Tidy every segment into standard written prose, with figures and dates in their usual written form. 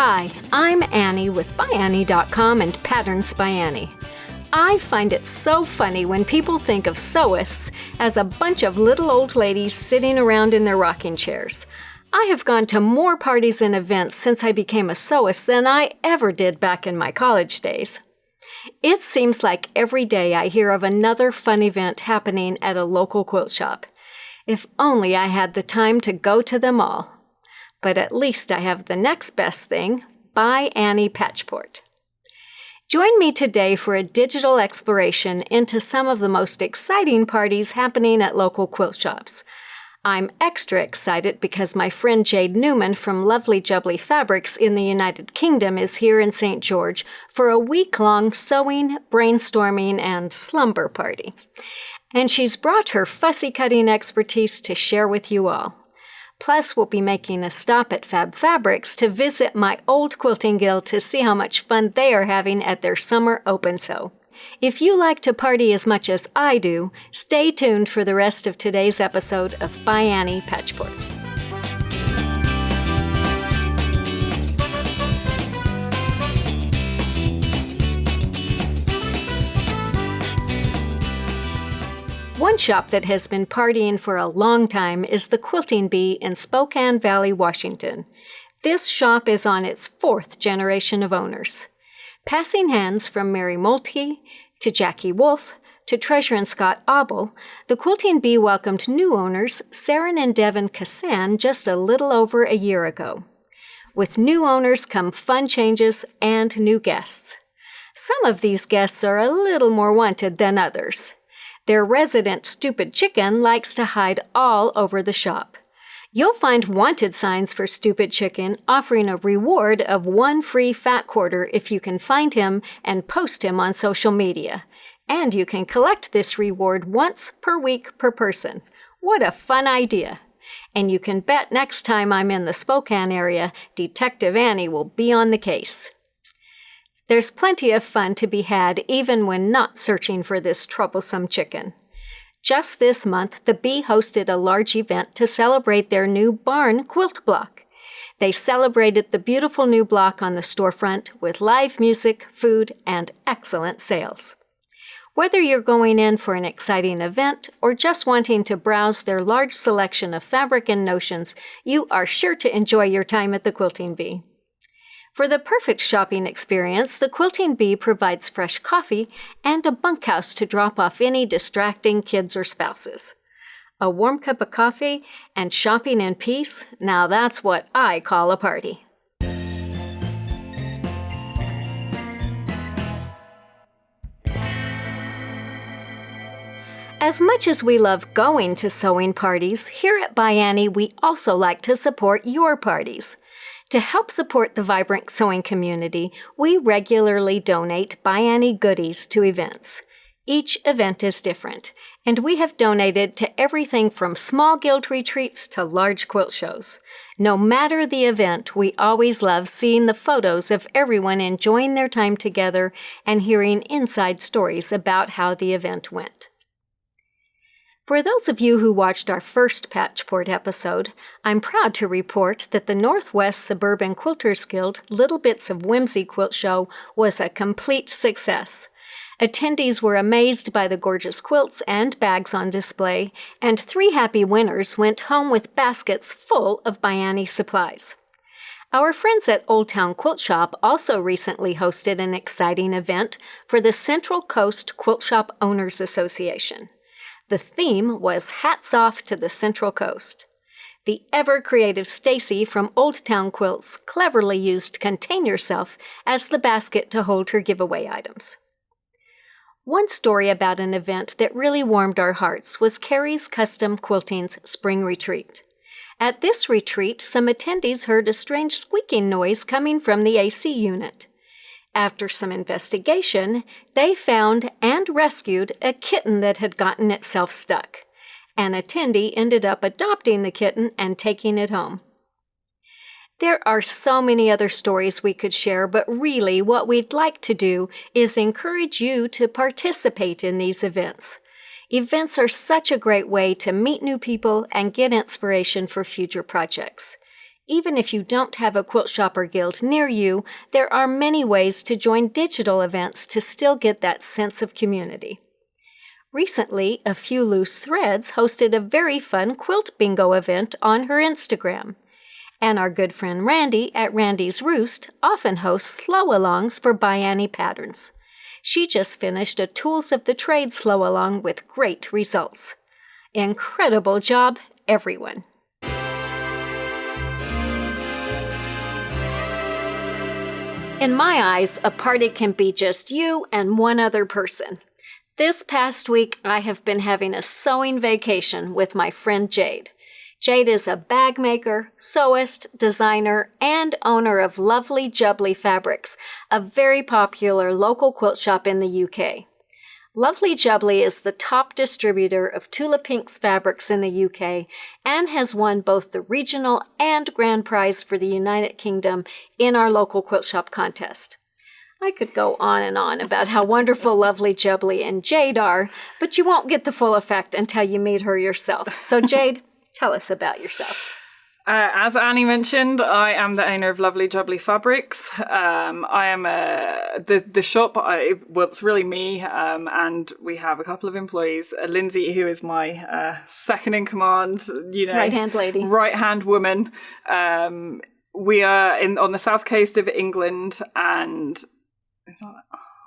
Hi, I'm Annie with ByAnnie.com and Patterns by Annie. I find it so funny when people think of sewists as a bunch of little old ladies sitting around in their rocking chairs. I have gone to more parties and events since I became a sewist than I ever did back in my college days. It seems like every day I hear of another fun event happening at a local quilt shop. If only I had the time to go to them all. But at least I have the next best thing, ByAnnie Patchport. Join me today for a digital exploration into some of the most exciting parties happening at local quilt shops. I'm extra excited because my friend Jade Newman from Lovely Jubbly Fabrics in the United Kingdom is here in St. George for a week-long sewing, brainstorming, and slumber party. And she's brought her fussy cutting expertise to share with you all. Plus, we'll be making a stop at Fab Fabrics to visit my old quilting guild to see how much fun they are having at their summer open sew. If you like to party as much as I do, stay tuned for the rest of today's episode of ByAnnie Patchport. One shop that has been partying for a long time is the Quilting Bee in Spokane Valley, Washington. This shop is on its fourth generation of owners. Passing hands from Mary Moltke to Jackie Wolf to Treasure and Scott Abel, the Quilting Bee welcomed new owners, Saren and Devin Kassan, just a little over a year ago. With new owners come fun changes and new guests. Some of these guests are a little more wanted than others. Their resident Stupid Chicken likes to hide all over the shop. You'll find wanted signs for Stupid Chicken offering a reward of 1 free fat quarter if you can find him and post him on social media. And you can collect this reward once per week per person. What a fun idea! And you can bet next time I'm in the Spokane area, Detective Annie will be on the case. There's plenty of fun to be had even when not searching for this troublesome chicken. Just this month, the Bee hosted a large event to celebrate their new barn quilt block. They celebrated the beautiful new block on the storefront with live music, food, and excellent sales. Whether you're going in for an exciting event or just wanting to browse their large selection of fabric and notions, you are sure to enjoy your time at the Quilting Bee. For the perfect shopping experience, the Quilting Bee provides fresh coffee and a bunkhouse to drop off any distracting kids or spouses. A warm cup of coffee and shopping in peace, now that's what I call a party. As much as we love going to sewing parties, here at ByAnnie we also like to support your parties. To help support the vibrant sewing community, we regularly donate ByAnnie goodies to events. Each event is different, and we have donated to everything from small guild retreats to large quilt shows. No matter the event, we always love seeing the photos of everyone enjoying their time together and hearing inside stories about how the event went. For those of you who watched our first Patchport episode, I'm proud to report that the Northwest Suburban Quilters Guild Little Bits of Whimsy Quilt Show was a complete success. Attendees were amazed by the gorgeous quilts and bags on display, and 3 happy winners went home with baskets full of ByAnnie supplies. Our friends at Old Town Quilt Shop also recently hosted an exciting event for the Central Coast Quilt Shop Owners Association. The theme was Hats Off to the Central Coast. The ever-creative Stacy from Old Town Quilts cleverly used Contain Yourself as the basket to hold her giveaway items. One story about an event that really warmed our hearts was Carrie's Custom Quilting's Spring Retreat. At this retreat, some attendees heard a strange squeaking noise coming from the AC unit. After some investigation, they found and rescued a kitten that had gotten itself stuck. An attendee ended up adopting the kitten and taking it home. There are so many other stories we could share, but really what we'd like to do is encourage you to participate in these events. Events are such a great way to meet new people and get inspiration for future projects. Even if you don't have a Quilt Shopper Guild near you, there are many ways to join digital events to still get that sense of community. Recently, A Few Loose Threads hosted a very fun quilt bingo event on her Instagram. And our good friend Randy at Randy's Roost often hosts slow-alongs for ByAnnie patterns. She just finished a Tools of the Trade slow-along with great results. Incredible job, everyone! In my eyes, a party can be just you and one other person. This past week, I have been having a sewing vacation with my friend Jade. Jade is a bag maker, sewist, designer, and owner of Lovely Jubbly Fabrics, a very popular local quilt shop in the UK. Lovely Jubbly is the top distributor of Tula Pinks fabrics in the UK and has won both the regional and grand prize for the United Kingdom in our local quilt shop contest. I could go on and on about how wonderful Lovely Jubbly and Jade are, but you won't get the full effect until you meet her yourself. So Jade, tell us about yourself. As Annie mentioned, I am the owner of Lovely Jubbly Fabrics. I am the shop. It's really me, and we have a couple of employees. Lindsay, who is my second in command, right-hand lady, right-hand woman. We are on the south coast of England, and is that?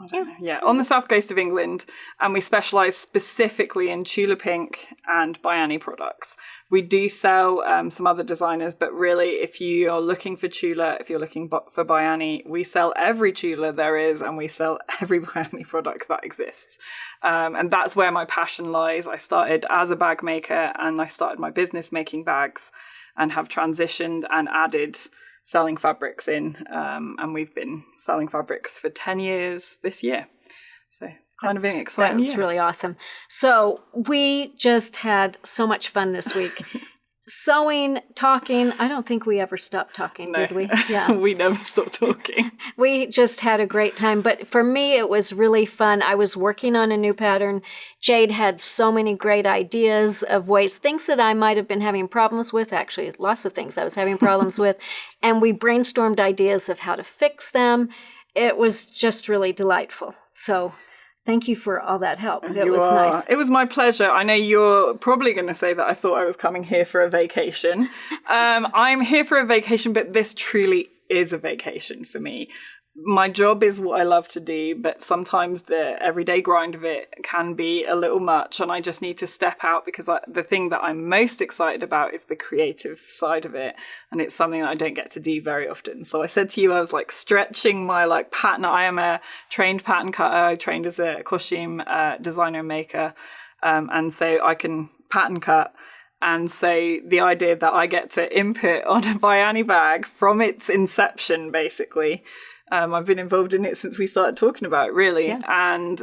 I don't know. Yeah, on the south coast of England, and we specialise specifically in Tula Pink and ByAnnie products. We do sell some other designers, but really, if you are looking for Tula, if you're looking for ByAnnie, we sell every Tula there is, and we sell every ByAnnie product that exists. And that's where my passion lies. I started as a bag maker, and I started my business making bags, and have transitioned and added selling fabrics in, and we've been selling fabrics for 10 years this year. So kind of an exciting year. That's really awesome. So we just had so much fun this week. Sewing, talking. I don't think we ever stopped talking, did we? Yeah. We never stopped talking. We just had a great time. But for me, it was really fun. I was working on a new pattern. Jade had so many great ideas of ways, things that I might have been having problems with, actually lots of things I was having problems with. And we brainstormed ideas of how to fix them. It was just really delightful. So thank you for all that help. It was nice. It was my pleasure. I know you're probably going to say that I thought I was coming here for a vacation. I'm here for a vacation, but this truly is a vacation for me. My job is what I love to do, but sometimes the everyday grind of it can be a little much, and I just need to step out because the thing that I'm most excited about is the creative side of it, and it's something that I don't get to do very often. So I said to you, I was like stretching my pattern. I am a trained pattern cutter. I trained as a costume designer and maker, and so I can pattern cut. And so the idea that I get to input on a ByAnnie bag from its inception, basically, I've been involved in it since we started talking about it, really. Yeah. And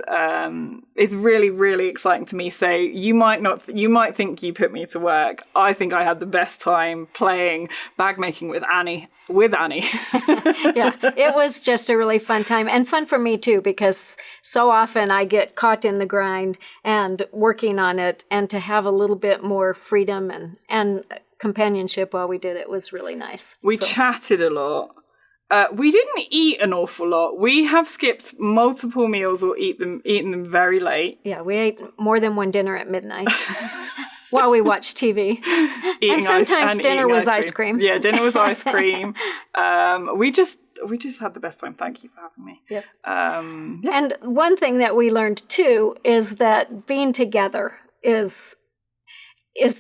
it's really, really exciting to me. So you might think you put me to work. I think I had the best time playing bag making with Annie. Yeah, it was just a really fun time, and fun for me too, because so often I get caught in the grind and working on it, and to have a little bit more freedom and companionship while we did it was really nice. We chatted a lot. We didn't eat an awful lot. We have skipped multiple meals or eaten them very late. Yeah, we ate more than one dinner at midnight while we watched TV. And sometimes dinner was ice cream. Yeah, dinner was ice cream. We just had the best time. Thank you for having me. Yep. Yeah. And one thing that we learned too is that being together is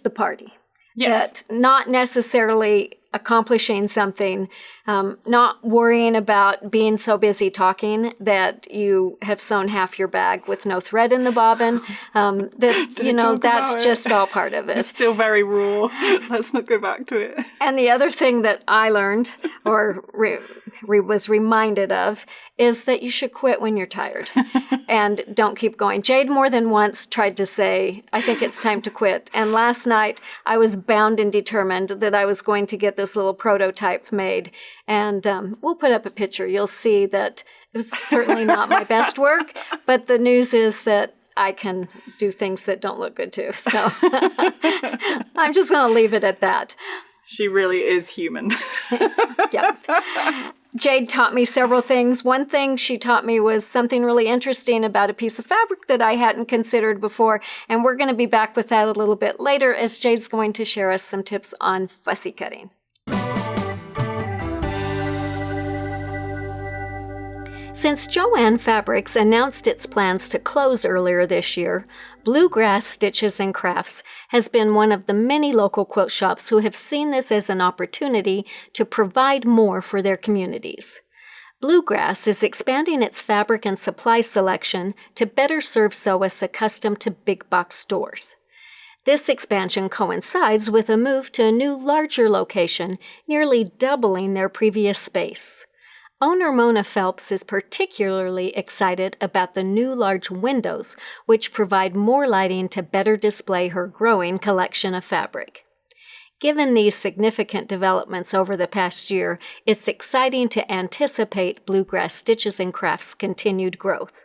the party. Yes. That not necessarily accomplishing something, not worrying about being so busy talking that you have sewn half your bag with no thread in the bobbin, that's just all part of it. It's still very raw. Let's not go back to it. And the other thing that I learned or was reminded of is that you should quit when you're tired and don't keep going. Jade more than once tried to say, I think it's time to quit. And last night I was bound and determined that I was going to get this little prototype made. And we'll put up a picture. You'll see that it was certainly not my best work, but the news is that I can do things that don't look good too. So I'm just going to leave it at that. She really is human. Yep. Jade taught me several things. One thing she taught me was something really interesting about a piece of fabric that I hadn't considered before, and we're going to be back with that a little bit later as Jade's going to share us some tips on fussy cutting. Since Jo-Ann Fabrics announced its plans to close earlier this year, Bluegrass Stitches and Crafts has been one of the many local quilt shops who have seen this as an opportunity to provide more for their communities. Bluegrass is expanding its fabric and supply selection to better serve sewists accustomed to big box stores. This expansion coincides with a move to a new, larger location, nearly doubling their previous space. Owner Mona Phelps is particularly excited about the new large windows, which provide more lighting to better display her growing collection of fabric. Given these significant developments over the past year, it's exciting to anticipate Bluegrass Stitches and Crafts' continued growth.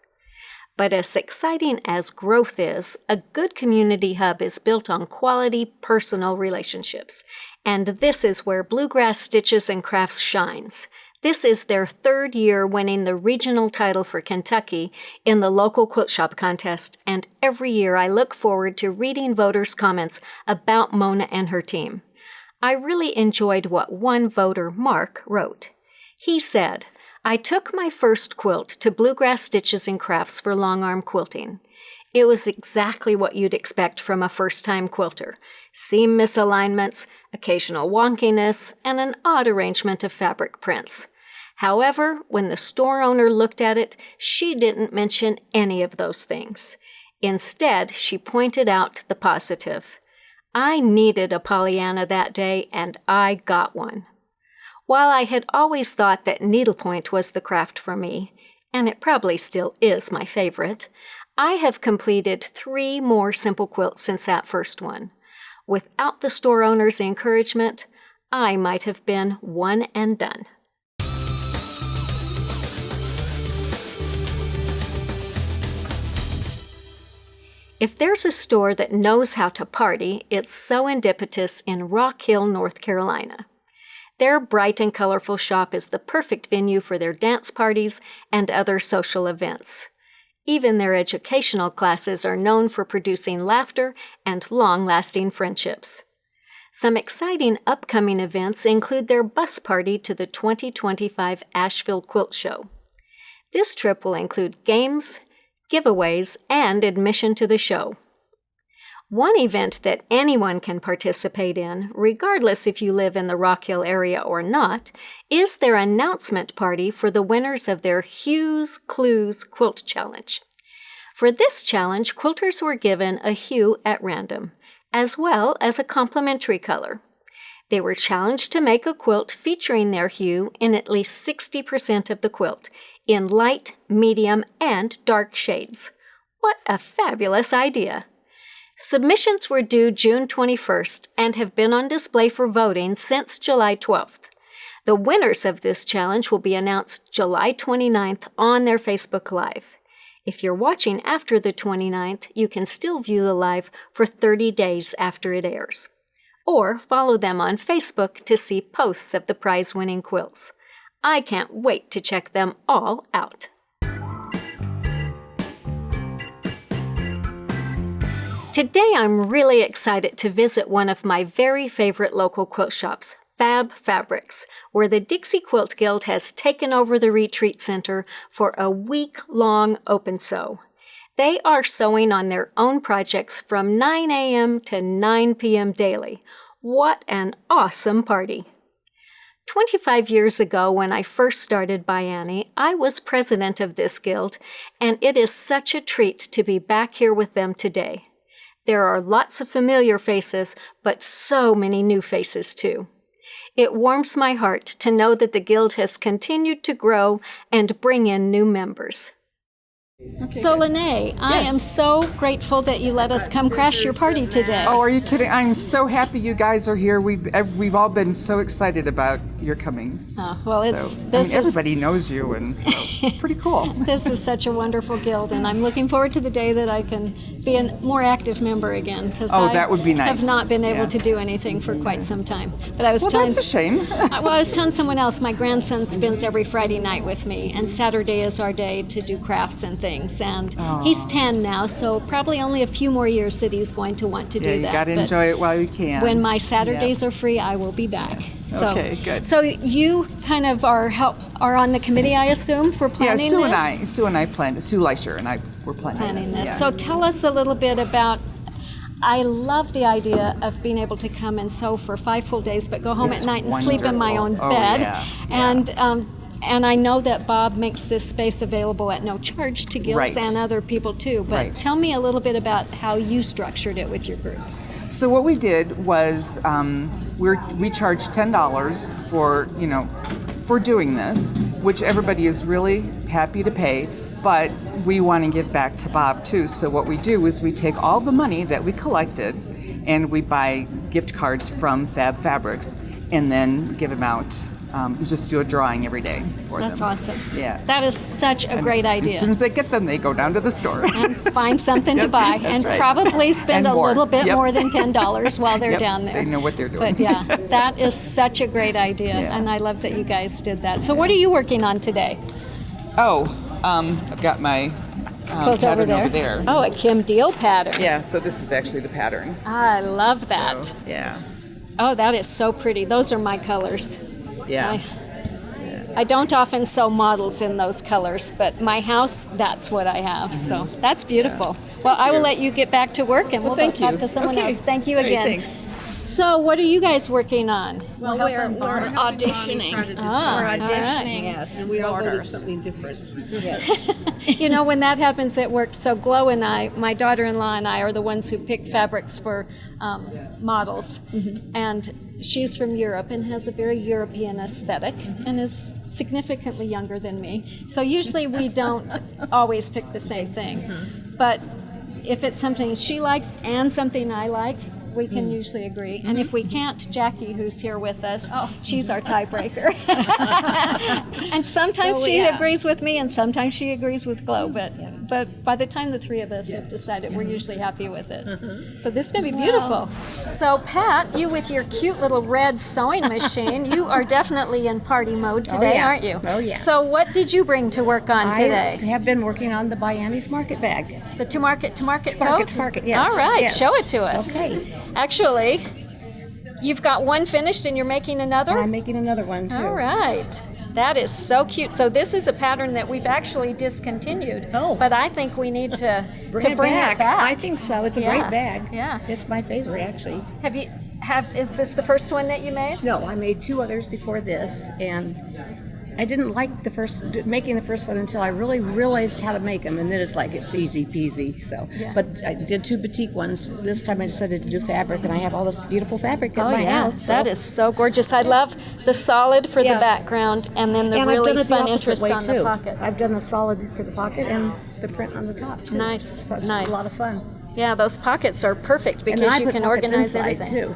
But as exciting as growth is, a good community hub is built on quality, personal relationships. And this is where Bluegrass Stitches and Crafts shines. This is their third year winning the regional title for Kentucky in the local quilt shop contest, and every year I look forward to reading voters' comments about Mona and her team. I really enjoyed what one voter, Mark, wrote. He said, "I took my first quilt to Bluegrass Stitches and Crafts for long arm quilting. It was exactly what you'd expect from a first-time quilter. Seam misalignments, occasional wonkiness, and an odd arrangement of fabric prints. However, when the store owner looked at it, she didn't mention any of those things. Instead, she pointed out the positive. I needed a Pollyanna that day, and I got one. While I had always thought that needlepoint was the craft for me, and it probably still is my favorite, I have completed 3 more simple quilts since that first one. Without the store owner's encouragement, I might have been one and done." If there's a store that knows how to party, it's SewEndipitous in Rock Hill, North Carolina. Their bright and colorful shop is the perfect venue for their dance parties and other social events. Even their educational classes are known for producing laughter and long-lasting friendships. Some exciting upcoming events include their bus party to the 2025 Asheville Quilt Show. This trip will include games, giveaways, and admission to the show. One event that anyone can participate in, regardless if you live in the Rock Hill area or not, is their announcement party for the winners of their Hues Clues Quilt Challenge. For this challenge, quilters were given a hue at random, as well as a complementary color. They were challenged to make a quilt featuring their hue in at least 60% of the quilt, in light, medium, and dark shades. What a fabulous idea! Submissions were due June 21st and have been on display for voting since July 12th. The winners of this challenge will be announced July 29th on their Facebook Live. If you're watching after the 29th, you can still view the live for 30 days after it airs. Or follow them on Facebook to see posts of the prize-winning quilts. I can't wait to check them all out. Today I'm really excited to visit one of my very favorite local quilt shops, Fab Fabrics, where the Dixie Quilt Guild has taken over the Retreat Center for a week-long open sew. They are sewing on their own projects from 9 a.m. to 9 p.m. daily. What an awesome party! 25 years ago, when I first started ByAnnie, I was president of this guild, and it is such a treat to be back here with them today. There are lots of familiar faces, but so many new faces too. It warms my heart to know that the guild has continued to grow and bring in new members. So, Lene, I am so grateful that you let us come crash your party today. Oh, are you kidding? I'm so happy you guys are here. We've all been so excited about your coming. Oh, well, everybody knows you, and so it's pretty cool. This is such a wonderful guild, and I'm looking forward to the day that I can be a more active member again. That would be nice. Have not been able to do anything for quite some time. But I was telling that's a shame. I was telling someone else. My grandson spends every Friday night with me, and Saturday is our day to do crafts and things. And he's 10 now, so probably only a few more years that he's going to want to do that. You got to enjoy it while you can. When my Saturdays are free, I will be back. So, okay, good. So you kind of are on the committee, I assume, for planning this? Sue and I planned. Sue Leisher and I were planning this. Yeah. So tell us a little bit about. I love the idea of being able to come and sew for 5 full days, but go home at night and sleep in my own bed. And I know that Bob makes this space available at no charge to guilds and other people too. But tell me a little bit about how you structured it with your group. So what we did was we charged $10 for doing this, which everybody is really happy to pay. But we want to give back to Bob too. So what we do is we take all the money that we collected and we buy gift cards from Fab Fabrics and then give them out. We just do a drawing every day for them. That's awesome. Yeah. That is such a great idea. As soon as they get them, they go down to the store. And find something to buy. And probably spend a little bit more than $10 while they're down there. They know what they're doing. But that is such a great idea. Yeah. And I love that you guys did that. So what are you working on today? I've got my quilt pattern over there. Oh, a Kim Deal pattern. Yeah, so this is actually the pattern. I love that. So, yeah. Oh, that is so pretty. Those are my colors. Yeah. I don't often sew models in those colors, but my house, that's what I have. So that's beautiful. Yeah. Well, I will let you get back to work and we'll go talk to someone else. Thank you again. Thanks. So what are you guys working on? Well, we're auditioning. We're auditioning, yes. And we all voted something different. Yes. You know, when that happens, it works. So Glow and I, my daughter-in-law and I, are the ones who pick fabrics for models. Mm-hmm. And she's from Europe and has a very European aesthetic and is significantly younger than me. So usually we don't always pick the same thing. Mm-hmm. But if it's something she likes and something I like, we can usually agree. And if we can't, Jackie, who's here with us, she's our tiebreaker. And sometimes she agrees with me and sometimes she agrees with Glow. But by the time the three of us have decided, we're usually happy with it. So this is going to be beautiful. So Pat, you with your cute little red sewing machine, you are definitely in party mode today, aren't you? Oh, yeah. So what did you bring to work on today? I have been working on the ByAnnie's market bag. The to market tote? To market, yes. All right, yes. show it to us. Okay. Actually, you've got one finished and you're making another? I'm making another one too. All right. That is so cute. So this is a pattern that we've actually discontinued. But I think we need to bring it back. I think so. It's a great bag. Yeah. It's my favorite, actually. Is this the first one that you made? No, I made 2 others before this, and I didn't like making the first one until I really realized how to make them, and then it's easy peasy. So, but I did 2 batik ones. This time I decided to do fabric, and I have all this beautiful fabric at my house. So. That is so gorgeous. I love the solid for the background, and then the really fun interest on the pockets. I've done the solid for the pocket and the print on the top too. Nice, so it's just a lot of fun. Yeah, those pockets are perfect because you can organize everything. Too.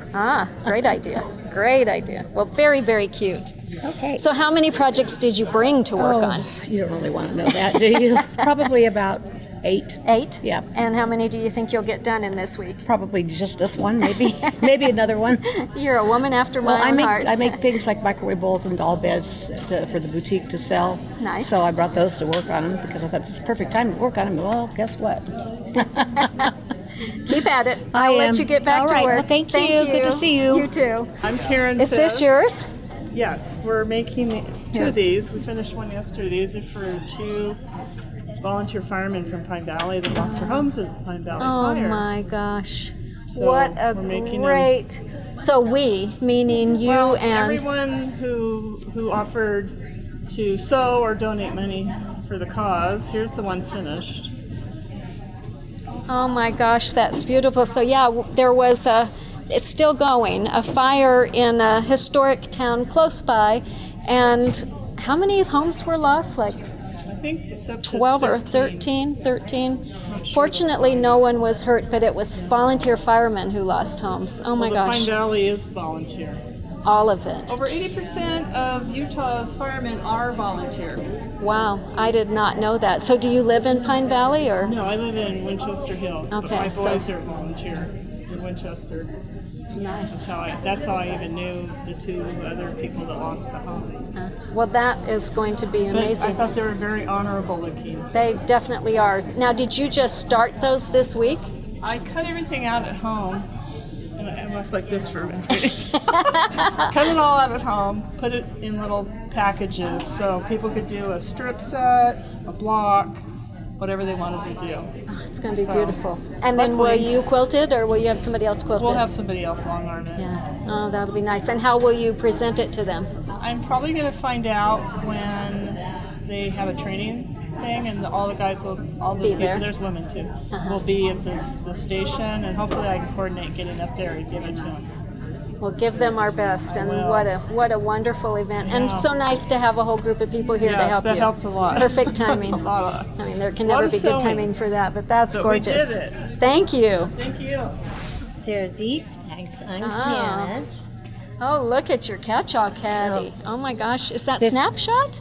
Great idea. Great idea. Well, very, very cute. Okay. So how many projects did you bring to work on? You don't really want to know that, do you? Probably about 8. 8? Yeah. And how many do you think you'll get done in this week? Probably just this one, maybe. Maybe another one. You're a woman after my own heart. I make things like microwave bowls and doll beds for the boutique to sell. Nice. So I brought those to work on them because I thought this is the perfect time to work on them. Well, guess what? Keep at it. I'll let you get back to work. Well, thank you. Good to see you. You too. I'm Karen. Is this yours? Yes, we're making 2 of these. We finished one yesterday. These are for 2 volunteer firemen from Pine Valley that lost their homes in the Pine Valley fire. Oh my gosh. So what a great... So we, meaning you and... everyone who offered to sew or donate money for the cause. Here's the one finished. Oh my gosh, that's beautiful. So yeah, there was it's still going, a fire in a historic town close by, and how many homes were lost? Like think it's up to 12 or 13. 13. Fortunately, no one was hurt, but it was volunteer firemen who lost homes. Oh my Well, the Pine gosh, Valley is volunteer. all of it. Over 80% of Utah's firemen are volunteer. Wow, I did not know that. So do you live in Pine Valley or? No, I live in Winchester Hills, but Okay, my so- boys are volunteer in Winchester. Nice. That's how I even knew the two other people that lost a home. Well, that is going to be But amazing. I thought they were very honorable looking. They definitely are. Now, did you just start those this week? I cut everything out at home. And I left like this for a minute. Cut it all out at home, put it in little packages so people could do a strip set, a block, whatever they wanted to do. It's going to be So, beautiful. And then will luckily- you quilt it or will you have somebody else quilt We'll it? have somebody else long arm it. Yeah. Oh, that'll be nice. And how will you present it to them? I'm probably going to find out when they have a training thing, and all the guys will, all the Be people, there. there's women too, will be at the station, and hopefully I can coordinate getting up there and give it to them. We'll give them our best, and Well, what a wonderful event, and yeah. so nice to have a whole group of people here to Yes, help that you. helped a lot. Perfect timing. A lot I mean, there can lot never of be good sewing. timing for that, but that's But we gorgeous. did it. Thank you. Thank you. There are these bags. I'm Ah. Janet. Oh, look at your catch-all caddy. Oh my gosh, is that This- Snapshot?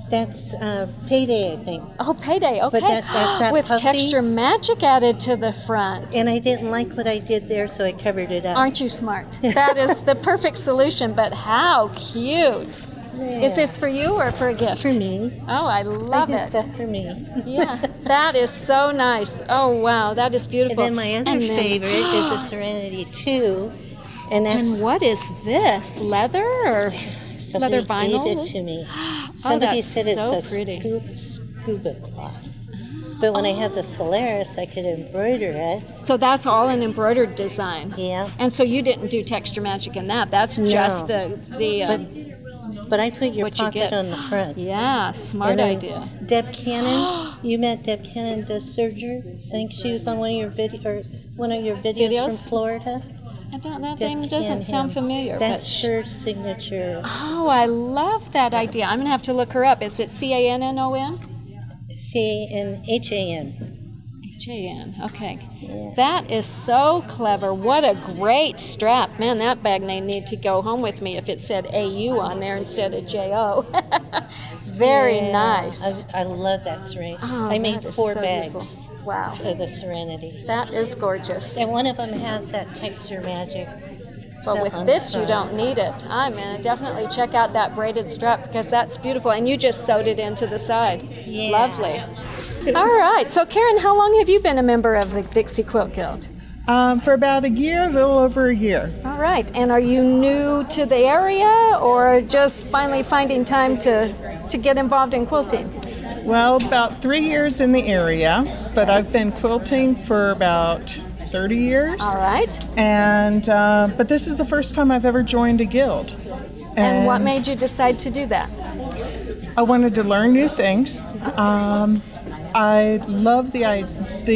That's Payday, I think. Oh, Payday. Okay. that's that with puffy. texture magic added to the front. And I didn't like what I did there, so I covered it up. Aren't you smart? That is the perfect solution, but how cute. Is this for you or for a gift? For me. Oh, I love I do it. stuff for me. Yeah, that is so nice. Oh, wow, that is And beautiful. then my other And then- favorite is a Serenity 2. And that's And what is this? Leather or somebody leather vinyl? gave it to me. Somebody that's said it's so a pretty. scuba cloth. But when I had the Solaris, I could embroider it. So that's all an embroidered design. Yeah. And so you didn't do texture magic in that. That's No. just the But I put your what you pocket get. on the front. Yeah, smart And then idea. Deb Cannon, you met Deb Cannon does surgery. I think she was on one of your videos from Florida. I don't know. That Deb name doesn't sound Cannon. familiar. That's but her signature. Oh, I love that idea. I'm gonna have to look her up. Is it CANNON? CANHAN. HAN. Okay. That is so clever. What a great strap. Man, that bag may need to go home with me if it said AU on there instead of JO. Very nice. I love that Serenity. Oh, I made that is 4 so bags beautiful. Wow. of the Serenity. That is gorgeous. And one of them has that texture magic. But with on this, the you front. don't need it. I'm going to definitely check out that braided strap because that's beautiful. And you just sewed it into the side. Yeah. Lovely. All right. So, Karen, how long have you been a member of the Dixie Quilt Guild? For about a year, a little over a year. All right. And are you new to the area or just finally finding time to get involved in quilting? Well, about 3 years in the area, but I've been quilting for about 30 years. All right. And but this is the first time I've ever joined a guild. And what made you decide to do that? I wanted to learn new things. I love the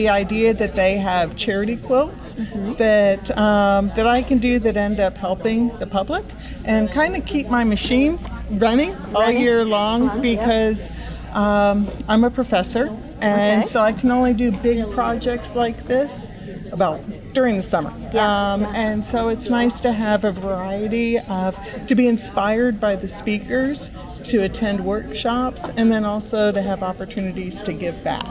idea that they have charity quilts that I can do that end up helping the public and kind of keep my machine running all year long because I'm a professor and so I can only do big projects like this during the summer. And so it's nice to have a variety to be inspired by the speakers, to attend workshops, and then also to have opportunities to give back.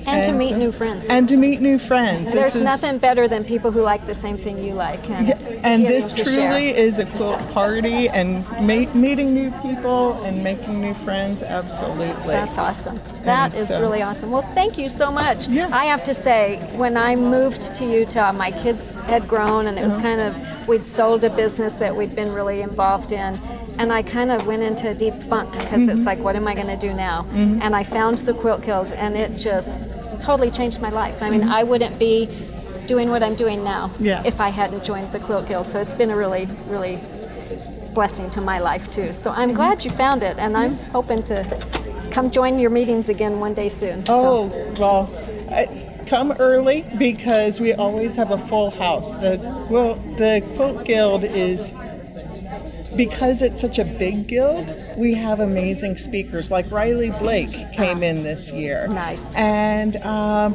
And to meet new friends. And to meet new friends. There's nothing better than people who like the same thing you like. And This getting to share. truly is a quilt party, and meeting new people and making new friends, absolutely. That's awesome. That is so- really awesome. Well, thank you so much. Yeah. I have to say, when I moved to Utah, my kids had grown, and it was kind of, we'd sold a business that we'd been really involved in. And I kind of went into a deep funk because it's like, what am I going to do now? And I found the Quilt Guild, and it just totally changed my life. I mean, I wouldn't be doing what I'm doing now if I hadn't joined the Quilt Guild. So it's been a really, really blessing to my life too. So I'm glad you found it, and I'm hoping to come join your meetings again one day soon. Oh, well, come early because we always have a full house. The Quilt Guild is because it's such a big guild, we have amazing speakers. Like Riley Blake came in this year. Nice. And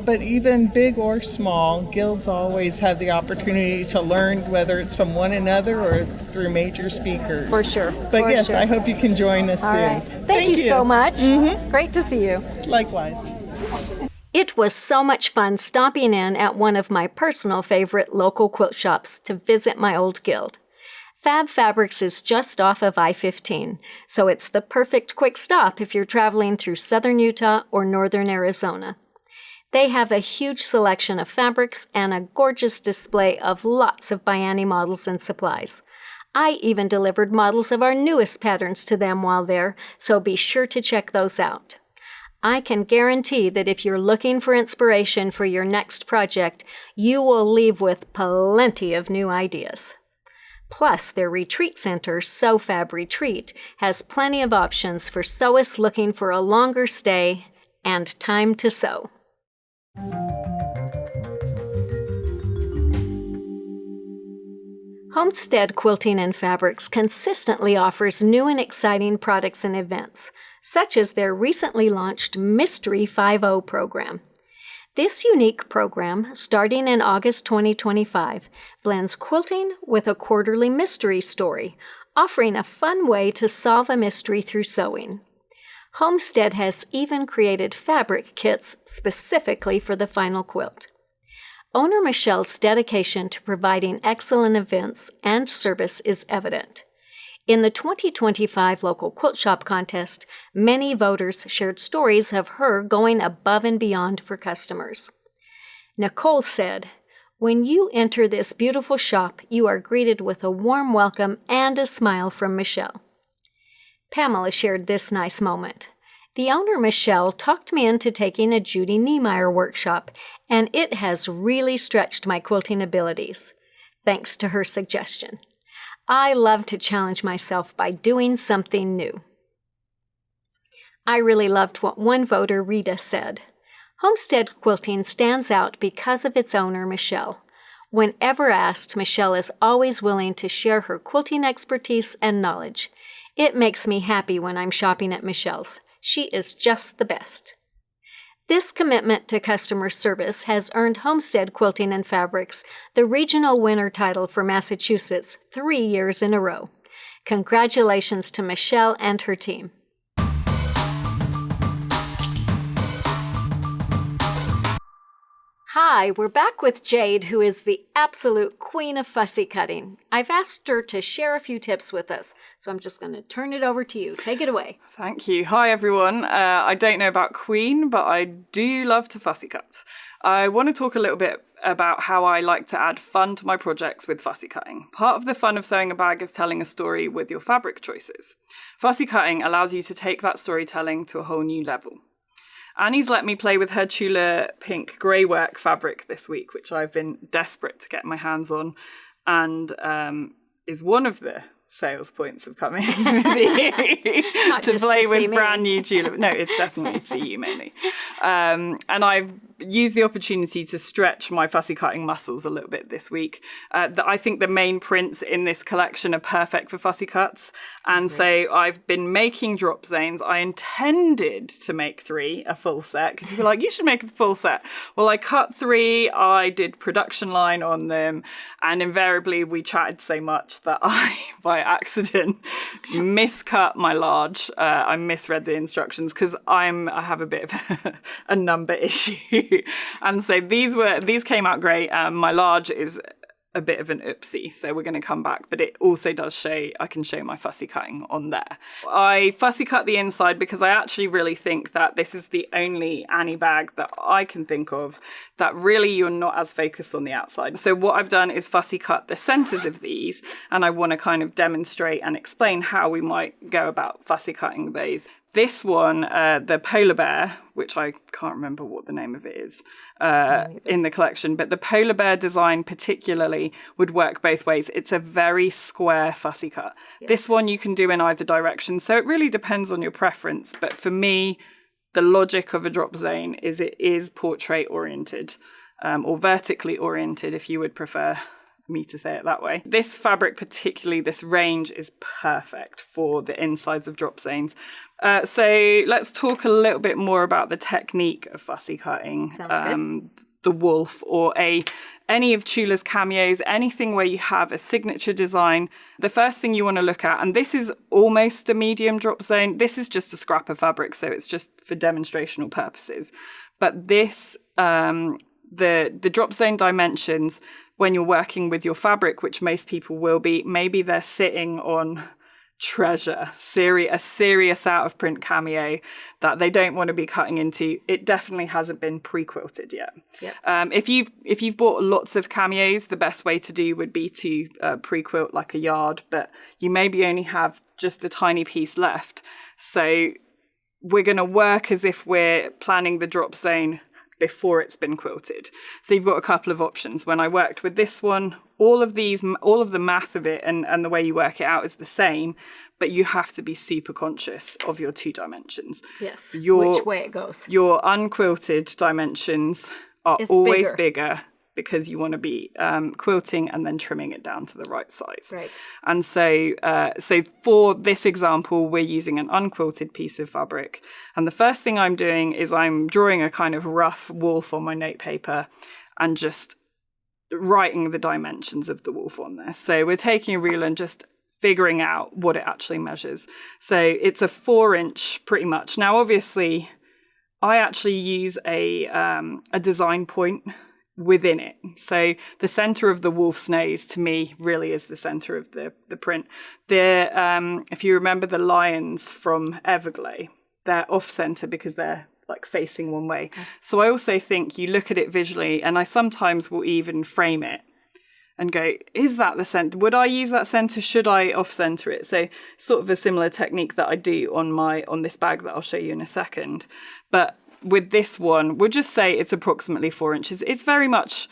but even big or small, guilds always have the opportunity to learn, whether it's from one another or through major speakers. For sure. But For yes, sure. I hope you can join us All soon. right. Thank you so much. Mm-hmm. Great to see you. Likewise. It was so much fun stopping in at one of my personal favorite local quilt shops to visit my old guild. Fab Fabrics is just off of I-15, so it's the perfect quick stop if you're traveling through southern Utah or northern Arizona. They have a huge selection of fabrics and a gorgeous display of lots of ByAnnie models and supplies. I even delivered models of our newest patterns to them while there, so be sure to check those out. I can guarantee that if you're looking for inspiration for your next project, you will leave with plenty of new ideas. Plus, their retreat center, SewFab Retreat, has plenty of options for sewists looking for a longer stay and time to sew. Homestead Quilting and Fabrics consistently offers new and exciting products and events, such as their recently launched Mystery 5.0 program. This unique program, starting in August 2025, blends quilting with a quarterly mystery story, offering a fun way to solve a mystery through sewing. Homestead has even created fabric kits specifically for the final quilt. Owner Michelle's dedication to providing excellent events and service is evident. In the 2025 local quilt shop contest, many voters shared stories of her going above and beyond for customers. Nicole said, "When you enter this beautiful shop, you are greeted with a warm welcome and a smile from Michelle." Pamela shared this nice moment. The owner, Michelle, talked me into taking a Judy Niemeyer workshop, and it has really stretched my quilting abilities, thanks to her suggestion. I love to challenge myself by doing something new. I really loved what one voter, Rita, said. Homestead Quilting stands out because of its owner, Michelle. Whenever asked, Michelle is always willing to share her quilting expertise and knowledge. It makes me happy when I'm shopping at Michelle's. She is just the best. This commitment to customer service has earned Homestead Quilting and Fabrics the regional winner title for Massachusetts 3 years in a row. Congratulations to Michelle and her team. Hi, we're back with Jade, who is the absolute queen of fussy cutting. I've asked her to share a few tips with us, so I'm just going to turn it over to you. Take it away. Thank you. Hi, everyone. I don't know about queen, but I do love to fussy cut. I want to talk a little bit about how I like to add fun to my projects with fussy cutting. Part of the fun of sewing a bag is telling a story with your fabric choices. Fussy cutting allows you to take that storytelling to a whole new level. Annie's let me play with her Tula pink grey work fabric this week, which I've been desperate to get my hands on, and is one of the sales points of coming to play with brand new Tula. No, it's definitely to see you mainly. And I've used the opportunity to stretch my fussy cutting muscles a little bit this week. I think the main prints in this collection are perfect for fussy cuts. And so I've been making drop zones. I intended to make 3, a full set, because you were like, you should make a full set. Well, I cut 3, I did production line on them, and invariably we chatted so much that I, by accident, miscut my large. I misread the instructions because I have a bit of a number issue. And so these came out great. My large is a bit of an oopsie, so we're going to come back, but it also does show, I can show my fussy cutting on there. I fussy cut the inside because I actually really think that this is the only Annie bag that I can think of that really you're not as focused on the outside. So what I've done is fussy cut the centers of these, and I want to kind of demonstrate and explain how we might go about fussy cutting those. This one, the polar bear, which I can't remember what the name of it is in the collection, but the polar bear design particularly would work both ways. It's a very square fussy cut. Yes. This one you can do in either direction, so it really depends on your preference. But for me, the logic of a drop zone is it is portrait oriented or vertically oriented if you would prefer me to say it that way. This fabric, particularly this range, is perfect for the insides of drop zones. So let's talk a little bit more about the technique of fussy cutting. Sounds good. The wolf or any of Tula's cameos, anything where you have a signature design. The first thing you want to look at, and this is almost a medium drop zone. This is just a scrap of fabric, so it's just for demonstrational purposes. But this, the drop zone dimensions, when you're working with your fabric, which most people will be, maybe they're sitting on treasure, a serious out of print cameo that they don't want to be cutting into. It definitely hasn't been pre-quilted yet. Yep. If you've bought lots of cameos, the best way to do would be to pre-quilt like a yard, but you maybe only have just the tiny piece left. So we're going to work as if we're planning the drop zone before it's been quilted. So you've got a couple of options. When I worked with this one, all of the math of it and the way you work it out is the same, but you have to be super conscious of your 2 dimensions. Yes, which way it goes. Your unquilted dimensions are always bigger because you want to be quilting and then trimming it down to the right size. Right. And so for this example, we're using an unquilted piece of fabric. And the first thing I'm doing is I'm drawing a kind of rough wolf on my note paper and just writing the dimensions of the wolf on there. So we're taking a ruler and just figuring out what it actually measures. So it's a 4-inch pretty much. Now, obviously, I actually use a design point within it. So the center of the wolf's nose to me really is the center of the print. If you remember the lions from Everglade, they're off center because they're like facing one way. So I also think you look at it visually, and I sometimes will even frame it and go, is that the center? Would I use that center? Should I off center it? So sort of a similar technique that I do on this bag that I'll show you in a second. But with this one, we'll just say it's approximately 4 inches. It's very much,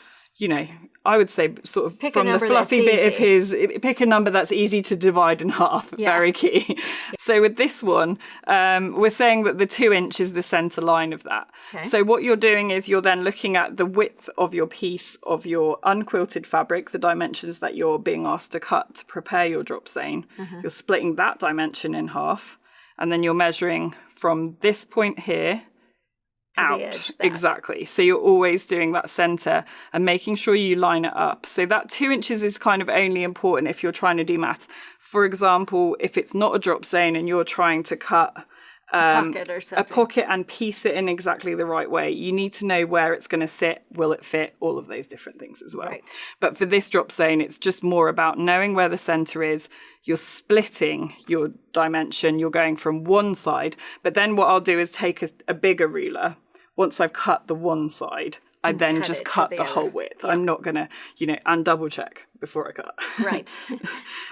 I would say sort of pick from the fluffy bit of his, pick a number that's easy to divide in half. Yeah. Very key. So with this one, we're saying that the 2 inch is the center line of that. Okay. So what you're doing is you're then looking at the width of your piece of your unquilted fabric, the dimensions that you're being asked to cut to prepare your drop zone. Mm-hmm. You're splitting that dimension in half, and then you're measuring from this point here out. Exactly. So you're always doing that center and making sure you line it up. So that 2 inches is kind of only important if you're trying to do maths. For example, if it's not a drop zone and you're trying to cut a pocket and piece it in exactly the right way, you need to know where it's going to sit, will it fit, all of those different things as well. Right. But for this drop zone, it's just more about knowing where the center is. You're splitting your dimension, you're going from one side, but then what I'll do is take a bigger ruler. Once I've cut the one side, I then just cut the whole width. Yeah. I'm not going to, and double check before I cut. Right.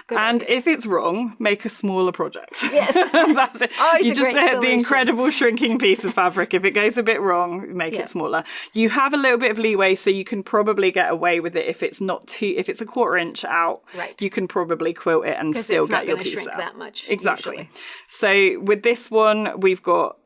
And if it's wrong, make a smaller project. Yes. That's it. Always you a just great said solution. The incredible shrinking piece of fabric. If it goes a bit wrong, make it smaller. You have a little bit of leeway, so you can probably get away with it if it's if it's a 1/4 inch out. Right. You can probably quilt it and still get your piece out. Because it's not going to shrink that much. Exactly. Usually. So with this one, we've got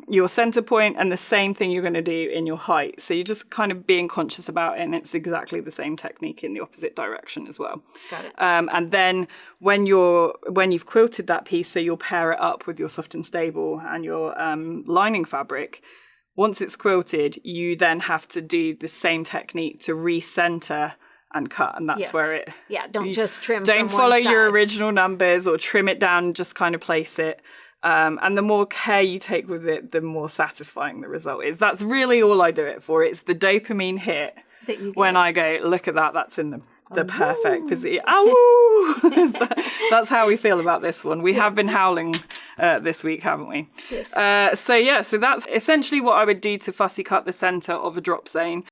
your center point and the same thing you're going to do in your height. So you're just kind of being conscious about it, and it's exactly the same technique in the opposite direction as well. Got it. And then when you've quilted that piece, so you'll pair it up with your soft and stable and your lining fabric. Once it's quilted, you then have to do the same technique to recenter and cut, and that's where it. Yeah, don't just trim. Don't from follow one side. your original numbers or trim it down. Just kind of place it. And the more care you take with it, the more satisfying the result is. That's really all I do it for. It's the dopamine hit that you get when I go, look at that, that's in the perfect position. That's how we feel about this one. We have been howling this week, haven't we? Yes. So that's essentially what I would do to fussy cut the center of a drop zone.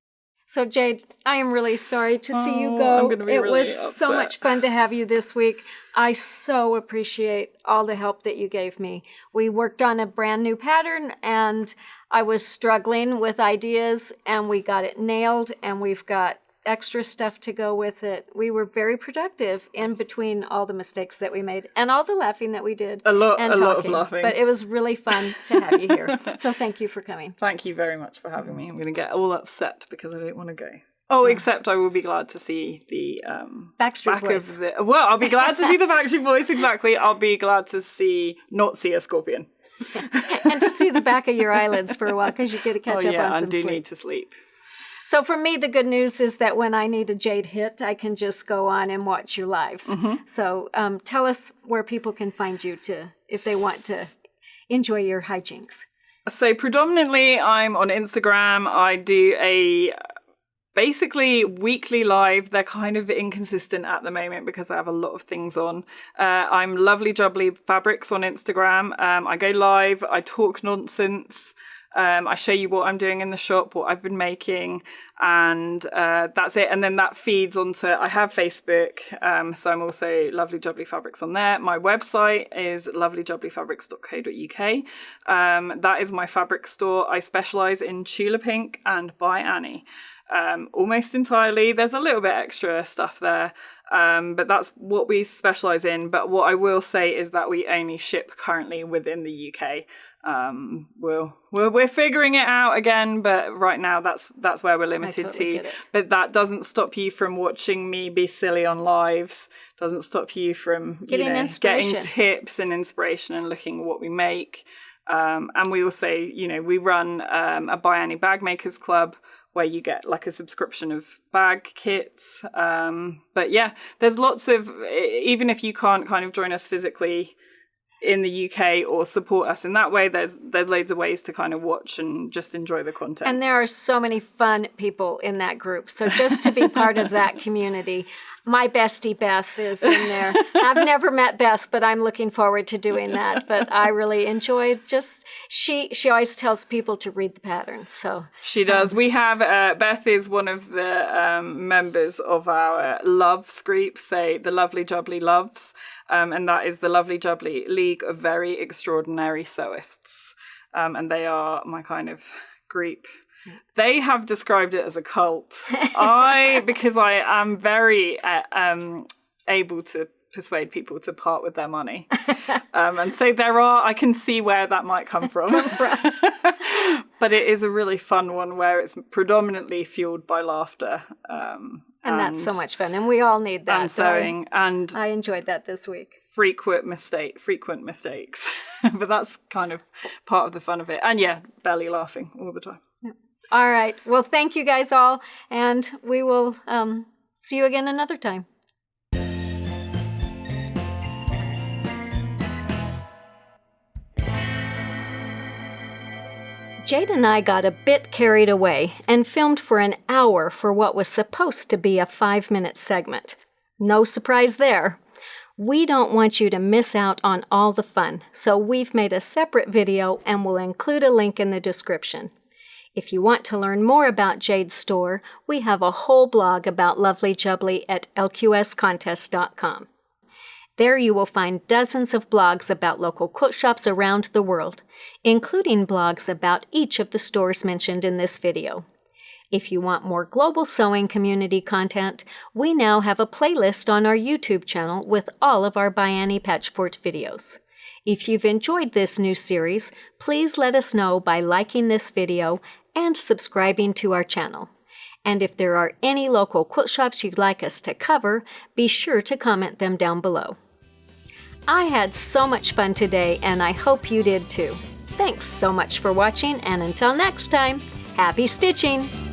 So Jade, I am really sorry to see you go. I'm gonna be really was upset. So much fun to have you this week. I so appreciate all the help that you gave me. We worked on a brand new pattern, and I was struggling with ideas, and we got it nailed, and we've got extra stuff to go with it. We were very productive in between all the mistakes that we made and all the laughing that we did. A lot of laughing. But it was really fun to have you here. So thank you for coming. Thank you very much for having me. I'm going to get all upset because I don't want to go. Oh, except I will be glad to see the Backstreet Boys. Well, I'll be glad to see the Backstreet Boys, exactly. I'll be glad to not see a scorpion. And to see the back of your eyelids for a while, because you get to catch up on I some do sleep. need to sleep. So for me, the good news is that when I need a Jade hit, I can just go on and watch your lives. Mm-hmm. So tell us where people can find you if they want to enjoy your hijinks. So predominantly I'm on Instagram. I do a basically weekly live. They're kind of inconsistent at the moment because I have a lot of things on. I'm Lovely Jubbly Fabrics on Instagram. I go live. I talk nonsense. I show you what I'm doing in the shop, what I've been making, and that's it. And then that feeds onto, I have Facebook, so I'm also Lovely Jubbly Fabrics on there. My website is lovelyjubblyfabrics.co.uk. That is my fabric store. I specialise in Tula Pink and ByAnnie. Almost entirely. There's a little bit extra stuff there, but that's what we specialise in. But what I will say is that we only ship currently within the UK. We're figuring it out again, but right now that's where we're limited to. But that doesn't stop you from watching me be silly on lives. Doesn't stop you from getting tips and inspiration and looking at what we make. And we also, we run a ByAnnie Bag Makers Club, where you get like a subscription of bag kits. But yeah, there's lots of, even if you can't kind of join us physically in the UK or support us in that way, there's loads of ways to kind of watch and just enjoy the content. And there are so many fun people in that group. So just to be part of that community, my bestie Beth is in there. I've never met Beth, but I'm looking forward to doing that. But I really enjoy she always tells people to read the patterns. So she does. We have, Beth is one of the members of our Loves group, say the Lovely Jubbly Loves. And that is the Lovely Jubbly League of Very Extraordinary Sewists. And they are my kind of group. They have described it as a cult. Because I am very able to persuade people to part with their money. And so I can see where that might come from. But it is a really fun one where it's predominantly fueled by laughter. And that's so much fun. And we all need that. And sewing. And I enjoyed that this week. Frequent mistakes. But that's kind of part of the fun of it. And yeah, belly laughing all the time. Yeah. All right. Well, thank you guys all. And we will see you again another time. Jade and I got a bit carried away and filmed for an hour for what was supposed to be a 5-minute segment. No surprise there. We don't want you to miss out on all the fun, so we've made a separate video and we'll include a link in the description. If you want to learn more about Jade's store, we have a whole blog about Lovely Jubbly at lqscontest.com. There you will find dozens of blogs about local quilt shops around the world, including blogs about each of the stores mentioned in this video. If you want more global sewing community content, we now have a playlist on our YouTube channel with all of our ByAnnie Patchport videos. If you've enjoyed this new series, please let us know by liking this video and subscribing to our channel. And if there are any local quilt shops you'd like us to cover, be sure to comment them down below. I had so much fun today, and I hope you did too. Thanks so much for watching, and until next time, happy stitching!